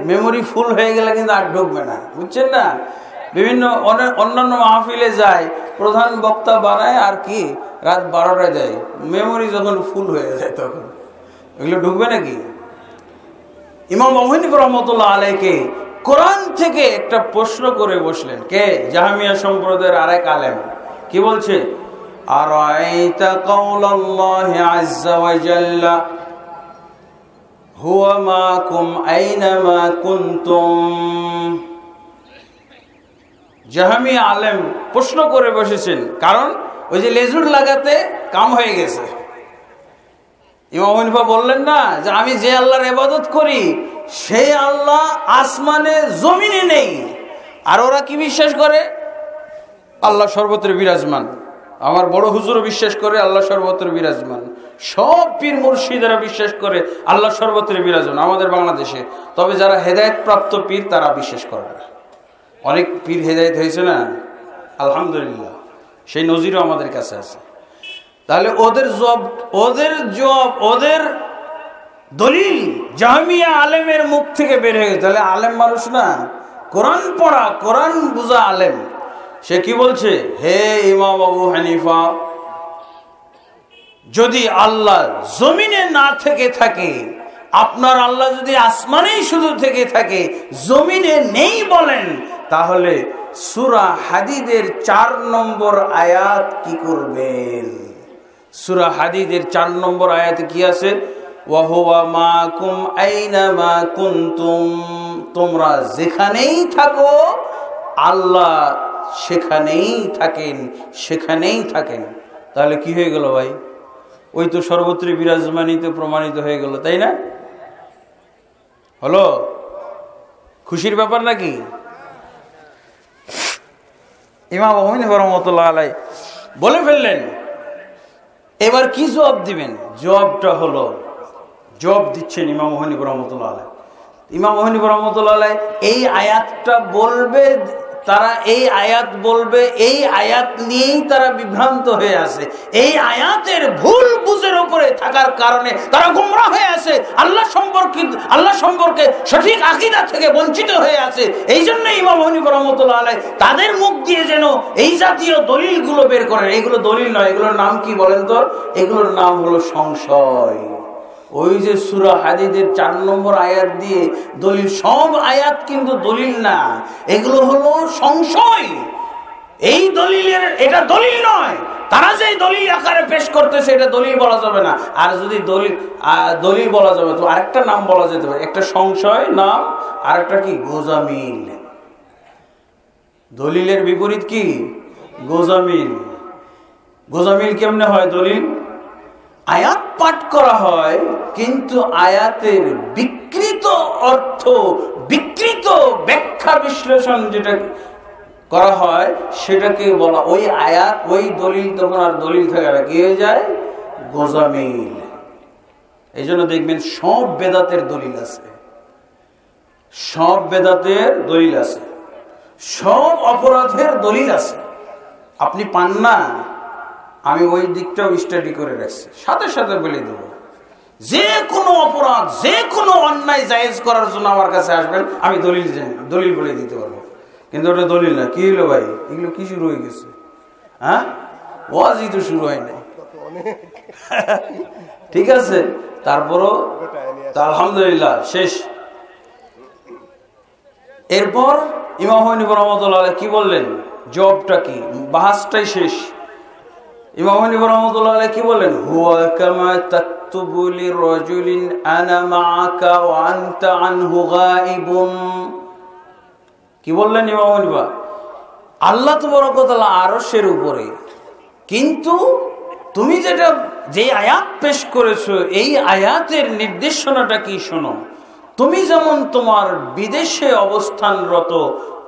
মেমোরি ফুল হয়ে গেলে কিন্তু আর ঢুকবে না, বুঝছেন না? বিভিন্ন অন্যান্য মাহফিলে যায়, প্রধান বক্তা বাড়ায় আর কি রাত ১২টায় দেয়, মেমোরি যখন ফুল হয়ে যায় তখন এগুলো ঢুকবে নাকি? ইমাম আবু হানিফা রাহমাতুল্লাহ আলাইহিকে কোরআন থেকে একটা প্রশ্ন করে বসলেন কে? জাহমিয়া সম্প্রদায়ের আরেক আলেম। কি বলছে? আরাইতা কাওলাল্লাহি আযজা ওয়া জাল্লা হুয়া মাকুম আইনামা কুনতুম। জাহমিয়া আলেম প্রশ্ন করে বসেছেন, কারণ ওই যে লেজুর লাগাতে কাম হয়ে গেছে। ইমাম হানিফা বললেন না যে আমি যে আল্লাহর ইবাদত করি সেই আল্লাহ আসমানে জমিনে নেই। আর ওরা কি বিশ্বাস করে? আল্লাহ সর্বত্র বিরাজমান। আমার বড় হুজুরও বিশ্বাস করে আল্লাহ সর্বত্র বিরাজমান। সব পীর মুর্শিদেরা বিশ্বাস করে আল্লাহ সর্বত্র বিরাজন আমাদের বাংলাদেশে, তবে যারা হেদায়েত প্রাপ্ত পীর তারা বিশ্বাস করে না। অনেক পীর হেদায়েত হয়েছে না, আলহামদুলিল্লাহ, সেই নজিরও আমাদের কাছে আছে। তাহলে ওদের দলিল জাহমিয়া আলেমের মুখ থেকে বের হয়ে গেছে। তাহলে আলেম মানুষ না, কোরআন পড়া, কোরআন বুঝা আলেম। সে কি বলছে? হে ইমাম আবু হানিফা, যদি আল্লাহ জমিনে না থেকে থাকে, আপনার আল্লাহ যদি আসমানেই শুধু থেকে থাকে, জমিনে নেই বলেন, তাহলে সূরা হাদীদের 4 নম্বর আয়াত কি করবেন? সূরা হাদীদের 4 নম্বর আয়াতে কি আছে? ওয়া হুয়া মাকুম আইনামা কুনতুম, তোমরা যেখানেই থাকো আল্লাহ সেখানেই থাকেন, সেখানেই থাকেন। তাহলে কি হয়ে গেল ভাই? ওই তো সর্বত্র বিরাজমানিত প্রমাণিত হয়ে গেল, তাই না? হলো খুশির ব্যাপার নাকি? ইমাম আবু হানিফা রাহমাতুল্লাহ আলাইহি বলে ফেললেন। এবার কি জবাব দিবেন? জবাবটা হলো, জবাব দিচ্ছেন ইমাম আবু হানিফা রাহমাতুল্লাহ আলাইহি। ইমাম আবু হানিফা রাহমাতুল্লাহ আলাইহি এই আয়াতটা বলবে, তারা এই আয়াত বলবে, এই আয়াত নিয়েই তারা বিভ্রান্ত হয়ে আছে। এই আয়াতের ভুল বুঝের উপরে থাকার কারণে তারা গোমরা হয়ে আছে, আল্লাহ সম্পর্কে সঠিক আকীদা থেকে বঞ্চিত হয়ে আছে। এই জন্য ইমাম আবু হানিফা রাহমাতুল্লাহ আলাইহি তাদের মুখ দিয়ে যেন এই জাতীয় দলিলগুলো বের করেন। এগুলো দলিল নয়, এগুলোর নাম কি বলেন তো? এগুলোর নাম হলো সংশয়। ওই যে সূরা হাদীদের 4 নম্বর আয়াত দিয়ে দলিল, সব আয়াত কিন্তু দলিল না, এগুলো হলো সংশয়। এই দলিলের, এটা দলিল নয়। তারা যে দলিল আকারে পেশ করতেছে এটা দলিল বলা যাবে না। আর যদি দলিল বলা যাবে তো আরেকটা নাম বলা যেতে পারে, একটা সংশয় নাম, আরেকটা কি? গোজামিল। দলিলের বিপরীত কি? গোজামিল। গোজামিল কেমনে হয়? দলিল আয়াত পাঠ করা হয়, কিন্তু আয়াতের বিকৃত অর্থ, বিকৃত ব্যাখ্যা বিশ্লেষণ যেটা করা হয় সেটাকে বলা, ওই আয়াত, ওই দলিল তখন আর দলিল থাকে না, কি হয়ে যায়? গোজামিল। এই জন্য দেখবেন সব বেদাতের দলিল আছে, সব বেদাতের দলিল আছে, সব অপরাধের দলিল আছে। আপনি পান না? আমি ওই দিকটাও স্টাডি করে রাখছি, সাথে সাথে বলে দেবো। যে কোনো অপরাধ, যে কোনো অন্যায় জায়েজ করার জন্য আমার কাছে আসবেন, আমি দলিল বলে দিতে পারবো। কিন্তু ওটা দলিল না। কি হলো ভাই? এগুলো কি শুরু হয়ে গেছে? হ্যাঁ, ওয়াজই তো শুরু হয় নাই। ঠিক আছে, তারপরও আলহামদুলিল্লাহ শেষ। এরপর ইমাম আবু হানিফা রাহমাতুল্লাহ আলাইহি কি বললেন? জবাবটা কি? বাহাসটাই শেষ। ইমাম আবু হানিফা রাহমাতুল্লাহ আলাইহি কি বলেন? হুয়া কামা তাকতুবু লিরাজুলিন আনা মাআকা ওয়া আনতা আনহু গায়িবুন। কি বললেন ইমাম আবু হানিফা? আল্লাহ তাবারক ওয়া তাআলা আরশের উপরে, কিন্তু তুমি যে আয়াত পেশ করেছো, এই আয়াতের নির্দেশনাটা কি শোনো। তুমি যেমন তোমার বিদেশে অবস্থানরত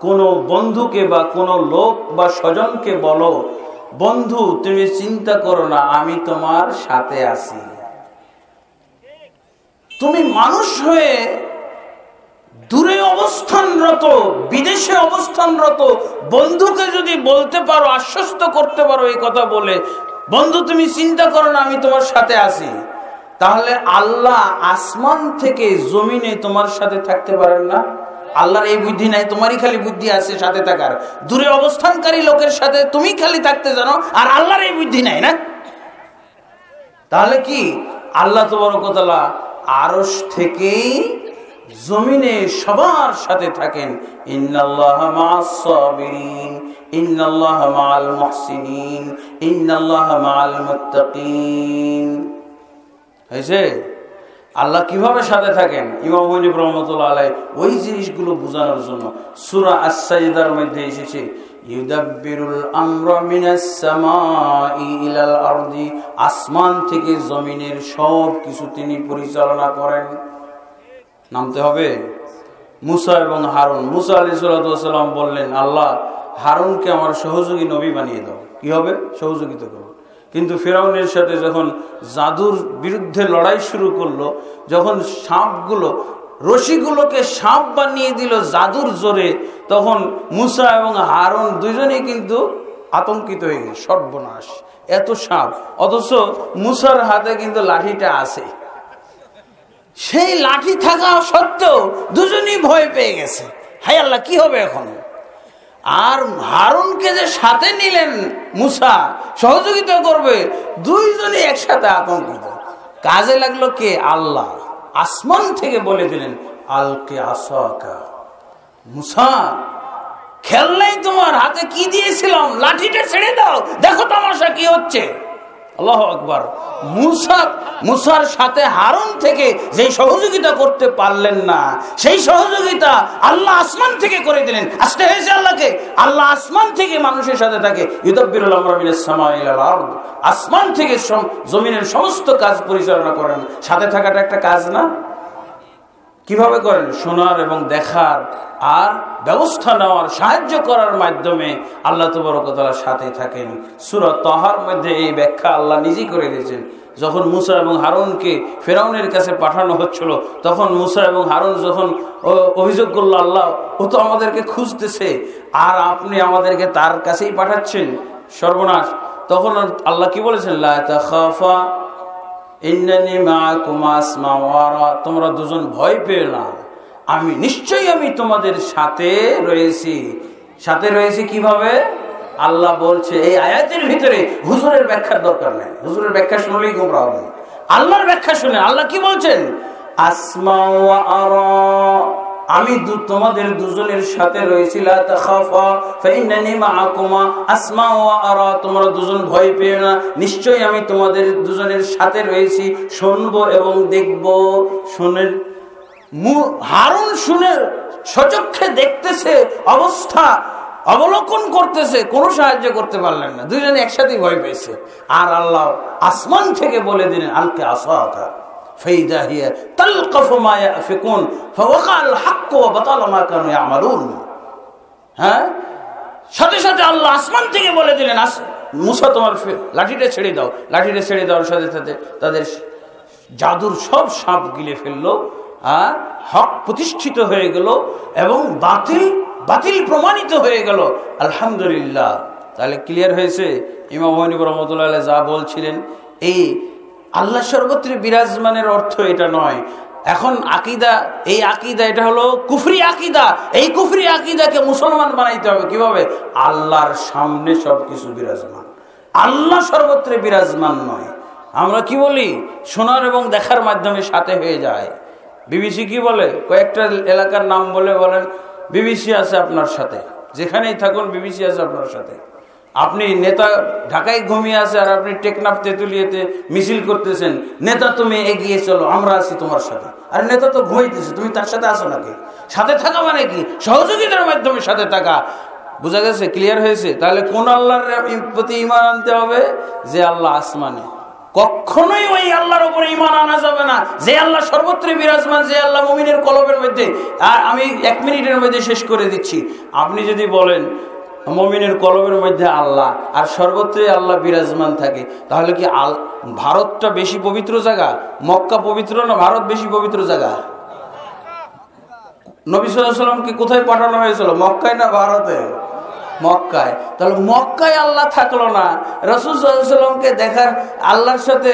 কোনো বন্ধুকে বা কোনো লোক বা স্বজনকে বলো, বন্ধু তুমি চিন্তা করো না, আমি তোমার সাথে আছি। তুমি মানুষ হয়ে দূরে অবস্থানরত, বিদেশে অবস্থানরত বন্ধুকে যদি বলতে পারো, আশ্বস্ত করতে পারো এই কথা বলে, বন্ধু তুমি চিন্তা করো না, আমি তোমার সাথে আছি, তাহলে আল্লাহ আসমান থেকে জমিনে তোমার সাথে থাকতে পারেন না? আল্লাহর এই বুদ্ধি নাই? তোমারই খালি বুদ্ধি আছে সাথে থাকার। দূরে অবস্থানকারী লোকের সাথে তুমি খালি থাকতে জানো, আর আল্লাহর এই বুদ্ধি নাই না? তাহলে কি আল্লাহ তাবারক ওয়া তাআলা আরশ থেকেই জমিনে সবার সাথে থাকেন? ইন্নাল্লাহা মা'আস সাবিরিন, ইন্নাল্লাহা মা'আল মুহসিনিন, ইন্নাল্লাহা মা'আল মুত্তাকিন। হয়েছে? আল্লাহ কিভাবে সাথে থাকেন? ইমাম আবু হানিফা রাহমাতুল্লাহ আলাইহি ওই জিনিসগুলো বোঝানোর জন্য সূরা আস-সাজদার মধ্যে এসেছে, ইউদাব্বিরুল আমরা মিনাস সামাই ইলাল আরদি, আসমান থেকে জমিনের সব কিছু তিনি পরিচালনা করেন। নামতে হবে মুসা এবং হারুন। মুসা আলাইহিস সালাম বললেন, আল্লাহ হারুনকে আমার সহযোগী নবী বানিয়ে দাও। কি হবে? সহযোগিতা করো। কিন্তু ফেরাউনের সাথে যখন জাদুর বিরুদ্ধে লড়াই শুরু করলো, যখন সাপগুলো রশিগুলোকে সাপ বানিয়ে দিল জাদুর জোরে, তখন মুসা এবং হারুন দুজনেই কিন্তু আতঙ্কিত হয়ে গেল, সর্বনাশ, এত সাপ, অথচ মুসার হাতে কিন্তু লাঠিটা আছে। সেই লাঠি থাকা সত্ত্বেও দুজনেই ভয় পেয়ে গেছে, হায় আল্লাহ কি হবে এখন। আর হারুনকে যে সাথে নিলেন মুসা সহযোগিতা করবে, দুইজনই একসাথে আতঙ্কিত। কাজে লাগলো কে? আল্লাহ আসমান থেকে বলে দিলেন আলকে আসাকা, মুসা খেলনাই তোমার হাতে কি দিয়েছিলাম, লাঠিটা ছেড়ে দাও, দেখো তামাশা কি হচ্ছে। আল্লাহু আকবার। মুসার সাথে হারুন থেকে যে সহযোগিতা করতে পারলেন না, সেই সহযোগিতা আল্লাহ আসমান থেকে করে দিলেন। আসতে হয়েছে আল্লাহকে, আল্লাহ আসমান থেকে মানুষের সাথে থাকে। ইউদাব্বিরুল আমরা মিনাস সামাই ইলাল আরদ, আসমান থেকে জমিনের সমস্ত কাজ পরিচালনা করেন। সাথে থাকাটা একটা কাজ না? কিভাবে করেন? শোনার এবং দেখার আর ব্যবস্থা নেওয়ার, সাহায্য করার মাধ্যমে আল্লাহ তাবারক ওয়া তাআলার সাথে থাকেন। সূরা তাহার মধ্যে এই ব্যাখ্যা আল্লাহ নিজেই করে দিয়েছেন। যখন মুসা এবং হারুনকে ফেরাউনের কাছে পাঠানো হচ্ছিল, তখন মুসা এবং হারুন যখন অভিযোগ করলো, আল্লাহ ও তো আমাদেরকে খুঁজতেছে আর আপনি আমাদেরকে তার কাছেই পাঠাচ্ছেন, সর্বনাশ। তখন আল্লাহ কি বলেছেন? লা তাখাফা ইন্নানি মাআকুমা আসমাউ ওয়া আরা, তোমরা দুজন ভয় পেও না, আমি নিশ্চয়ই তোমাদের সাথে রয়েছি। সাথে রয়েছি কিভাবে? আল্লাহ বলছে এই আয়াতের ভিতরে হুজুরের ব্যাখ্যার দরকার নেই, হুজুরের ব্যাখ্যা শুনলেই গোমরাহ হবেন। আল্লাহর ব্যাখ্যা শুনে আল্লাহ কি বলছেন? আসমাউ ওয়া আরা, আমি তোমাদের দুজনের সাথে রয়েছি। লা তাখাফা ফাইন্নানি মাআকুমা আসমাউ ওয়া আরা, তোমরা দুজন ভয় পেও না, নিশ্চয়ই আমি তোমাদের দুজনের সাথে রয়েছি, শুনবো এবং দেখবো। শুনে হারুন শুনে সচক্ষে দেখতেছে, অবস্থা অবলোকন করতেছে, কোনো সাহায্য করতে পারলেন না, দুইজনে একসাথে ভয় পেয়েছে। আর আল্লাহ আসমান থেকে বলে দিলেন আলকে আসাকা ফাইদা হিয়া তালকাফু মা ইয়াফিকুন ফাওয়াকাল হক ওয়া বাতালা মা কানু ইয়ামালুন। হ্যাঁ, সাথে সাথে আল্লাহ আসমান থেকে বলে দিলেন মুসা তোমার লাঠিটা ছেড়ে দাও। লাঠিটা ছেড়ে দেওয়ার সাথে সাথে তাদের জাদুর সব সাপ গিলে ফেললো, আর হক প্রতিষ্ঠিত হয়ে গেল এবং বাতিল প্রমাণিত হয়ে গেল। আলহামদুলিল্লাহ। তাহলে ক্লিয়ার হয়েছে? ইমাম হানিফ রাহমাতুল্লাহ আলাইহি যা বলছিলেন, এই আল্লাহ সর্বত্র বিরাজমানের অর্থ এটা নয়। এখন আকীদা, এই আকীদা এটা হলো কুফরি আকীদা। এই কুফরি আকীদাকে মুসলমান বানাইতে হবে কিভাবে? আল্লাহর সামনে সবকিছু বিরাজমান, আল্লাহ সর্বত্র বিরাজমান নয়। আমরা কি বলি? শোনার এবং দেখার মাধ্যমে সাথে হয়ে যায়। বিবিসি কি বলে? কয়েকটা এলাকার নাম বলেন বিবিসি আছে আপনার সাথে, যেখানেই থাকুন বিবিসি আছে আপনার সাথে। আপনি নেতা ঢাকায় ঘুমিয়ে আছে আর আপনি টেকনাফ তেঁতুলিয়াতে মিছিল করতেছেন, নেতা তুমি এগিয়ে চলো, আমরা আছি তোমার সাথে। আর নেতা তো ঘুমাইতেছে, তুমি তার সাথে আছো নাকি? সাথে থাকা মানে কি? সহযোগিতার মাধ্যমে সাথে থাকা। বোঝা গেছে? ক্লিয়ার হয়েছে? তাহলে কোন আল্লাহর প্রতি ঈমান আনতে হবে? যে আল্লাহ আসমানে। কখনোই ওই আল্লাহর উপরে ঈমান আনা যাবে না যে আল্লাহ সর্বত্র বিরাজমান, যে আল্লাহ মুমিনের কলবের মধ্যে। আর আমি 1 মিনিটের মধ্যে শেষ করে দিচ্ছি। আপনি যদি বলেন মুমিনের কলবের মধ্যে আল্লাহ আর সর্বত্রই আল্লাহ বিরাজমান থাকে, তাহলে কি ভারতটা বেশি পবিত্র জায়গা? মক্কা পবিত্র না ভারত বেশি পবিত্র জায়গা? নবী সাল্লাল্লাহু আলাইহি ওয়াসাল্লামকে কোথায় পাঠানো হয়েছিল? মক্কায় না ভারতে? মক্কায়। তাহলে মক্কায় আল্লাহ থাকলো না, রাসূল সাল্লাল্লাহু আলাইহি ওয়াসাল্লামকে দেখার, আল্লাহর সাথে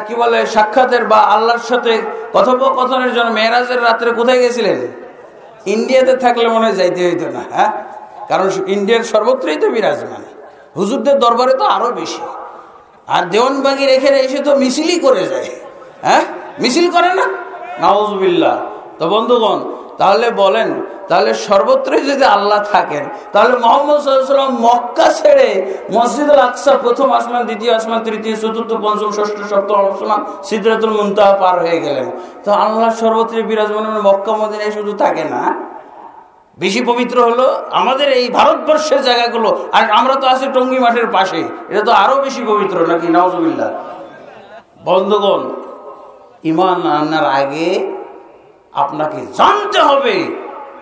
কি বলে সাক্ষাতের বা আল্লাহর সাথে কথোপকথনের জন্য মেরাজের রাত্রে কোথায় গেছিলেন? ইন্ডিয়াতে থাকলে মনে হয় যাইতে হইতো না। হ্যাঁ, কারণ ইন্ডিয়ার সর্বত্রই তো বিরাজমান, হুজুরদের দরবারে তো আরো বেশি। আর দেওয়ানবাগি রেখে এসে তো মিছিলই করে যায়। হ্যাঁ, মিছিল করে না? নাউজুবিল্লাহ। তো বন্ধুগণ, তাহলে বলেন, তাহলে সর্বত্রই যদি আল্লাহ থাকেন, তাহলে মুহাম্মদ সাল্লাল্লাহু আলাইহি ওয়াসাল্লাম মক্কা ছেড়ে মসজিদুল আকসা, প্রথম আসমান, দ্বিতীয় আসমান, তৃতীয়, চতুর্থ, পঞ্চম, ষষ্ঠ, সপ্তম আসমান, সিদরাতুল মুনতাহা পার হয়ে গেলেন। তো আল্লাহ সর্বত্রই বিরাজমান, মক্কা মদিনায় শুধু থাকে না। বেশি পবিত্র হলো আমাদের এই ভারতবর্ষের জায়গাগুলো, আর আমরা তো আছি টঙ্গী মাঠের পাশে, এটা তো আরো বেশি পবিত্র নাকি? নাউজুবিল্লাহ। বন্ধুগণ, ঈমান আনার আগে আপনাকে জানতে হবে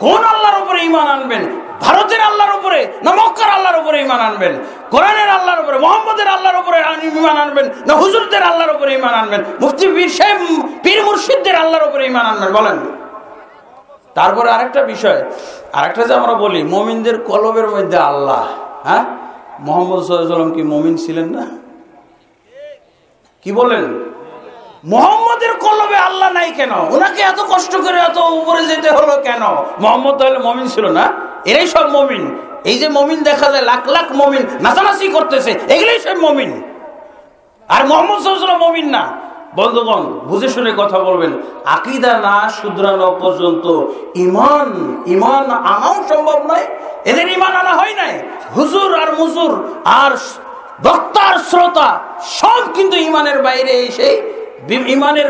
কোন আল্লাহর উপরে ঈমান আনবেন। ভারতের আল্লাহর উপরে না মক্কার আল্লাহর উপরে ঈমান আনবেন? কোরআনের আল্লাহর উপরে, মুহাম্মদের আল্লাহর উপরে ঈমান আনবেন না হুজুরদের আল্লাহর উপরে ঈমান আনবেন? মুফতি পীর সাহেব পীর মুর্শিদদের আল্লাহর উপরে ঈমান আনবেন? বলেন। তারপরে আরেকটা বিষয়, আরেকটা যে আমরা বলি মুমিনদের কলবের মধ্যে আল্লাহ, হ্যাঁ, মুহাম্মদ সাল্লাল্লাহু আলাইহি ওয়াসাল্লাম কি মুমিন ছিলেন না? কি বলেন? মুহাম্মদের কলবে আল্লাহ নাই কেন? ওনাকে এত কষ্ট করে এত উপরে যেতে হলো কেন? মুহাম্মদ তাহলে মুমিন ছিল না? এরাই সব মুমিন। এই যে মুমিন দেখা যায় লাখ লাখ মুমিন নাচানাচি করতেছে, এগুলোই সব মুমিন। আর মুহাম্মদ সাল্লাল্লাহু আলাইহি ওয়াসাল্লাম মুমিন না। বন্ধুগণ, বুঝে শুনে কথা বলবেন। আকীদা না শুধরানো পর্যন্ত ঈমান আনাও সম্ভব নয়। এদের ঈমান আনা হয় নাই। হুজুর আর মুজুর আর বক্তার শ্রোতা সব কিন্তু ঈমানের বাইরে এসে ঈমানের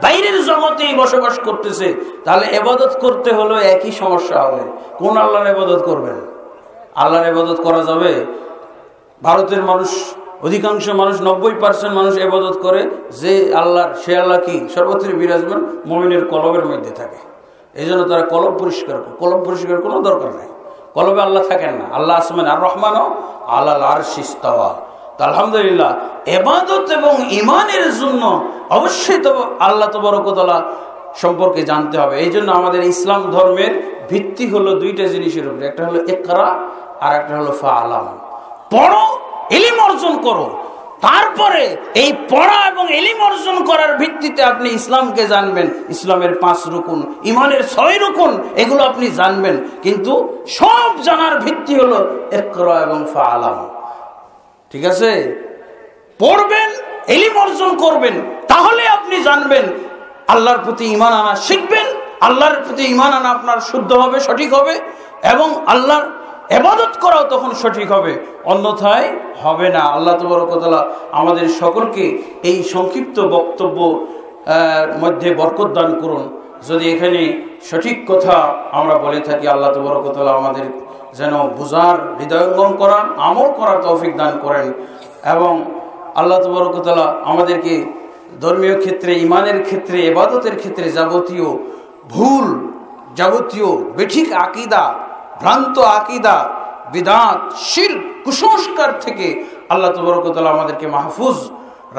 বাইরের জগতেই বসবাস করতেছে। তাহলে ইবাদত করতে হলো একই সমস্যা হবে। কোন আল্লাহর ইবাদত করবেন? আল্লাহর ইবাদত করা যাবে? ভারতের মানুষ, অধিকাংশ মানুষ 90% মানুষ ইবাদত করে যে আল্লাহর, সে আল্লাহ কি সর্বত্র বিরাজমান, মুমিনের কলবের মধ্যে থাকে। এই জন্য তারা কলব পরিষ্কার করে। কলব পরিষ্কার কোনো দরকার নেই। কলবে আল্লাহ থাকেন না। আল্লাহ আসমান আর রহমানও আলাল আরশি ইস্তাওয়া। আলহামদুলিল্লাহ, ইবাদত এবং ঈমানের জন্য অবশ্যই তো আল্লাহ তাবারক ওয়া তাআলা সম্পর্কে জানতে হবে। এই জন্য আমাদের ইসলাম ধর্মের ভিত্তি হলো দুইটা জিনিসের উপরে, একটা হলো ইকরা আর একটা হলো ফাআলাম। পড়ো, ইলম অর্জন করো। তারপরে এই পড়া এবং ইলম অর্জন করার ভিত্তিতে আপনি ইসলামকে জানবেন। ইসলামের 5 রুকুন, ঈমানের 6 রুকুন, এগুলো আপনি জানবেন। কিন্তু সব জানার ভিত্তি হলো ইকরা এবং ফাআলাম। ঠিক আছে? পড়বেন, ইলম অর্জন করবেন, তাহলে আপনি জানবেন। আল্লাহর প্রতি ঈমান আনা শিখবেন। আল্লাহর প্রতি ঈমান আনা আপনার শুদ্ধ হবে, সঠিক হবে, এবং আল্লাহর ইবাদত করাও তখন সঠিক হবে। অন্যথায় হবে না। আল্লাহ তাবারক ওয়া তাআলা আমাদের সকলকে এই সংক্ষিপ্ত বক্তব্য মধ্যে বরকত দান করুন। যদি এখানে সঠিক কথা আমরা বলে থাকি, আল্লাহ তাবারক ওয়া তাআলা আমাদের যেন বুঝার, হৃদয়ঙ্গম করার, আমল করার তৌফিক দান করেন। এবং আল্লাহ তাবারক ওয়া তাআলা আমাদেরকে ধর্মীয় ক্ষেত্রে, ঈমানের ক্ষেত্রে, ইবাদতের ক্ষেত্রে যাবতীয় ভুল, যাবতীয় বেঠিক আকীদা, ভ্রান্ত আকীদা, বিদআত, শিরক, কুসংস্কার থেকে আল্লাহ তাবারক ওয়া তাআলা আমাদেরকে মাহফুজ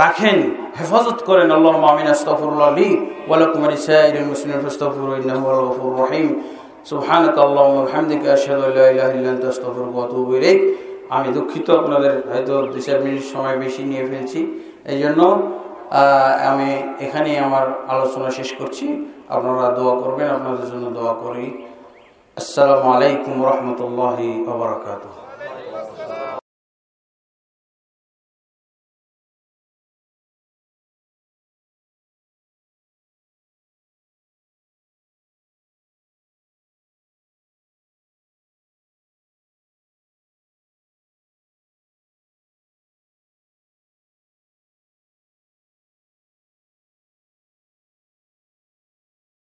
রাখেন, হেফাজত করেন। আল্লাহুম্মা আমিন। আস্তাগফিরুল্লাহ লি ওয়া লাকুম ওয়া লিসাইরিল মুসলিমিন ফাস্তাগফিরুহু ইন্নাহু হুয়াল গফুরুর রহিম। সুবহানাকাল্লাহুম্মা ওয়া বিহামদিকা আশহাদু আল্লা ইলাহা ইল্লা আনতা আস্তাগফিরুকা ওয়া আতুবু ইলাইক। আমি দুঃখিত, আপনাদের হয়তো 2-4 মিনিট সময় বেশি নিয়ে ফেলছি। এই জন্য আমি এখানেই আমার আলোচনা শেষ করছি। আপনারা দোয়া করবেন, আপনাদের জন্য দোয়া করি। আসসালামু আলাইকুম ওয়া রাহমাতুল্লাহি ওয়া বারাকাতুহু।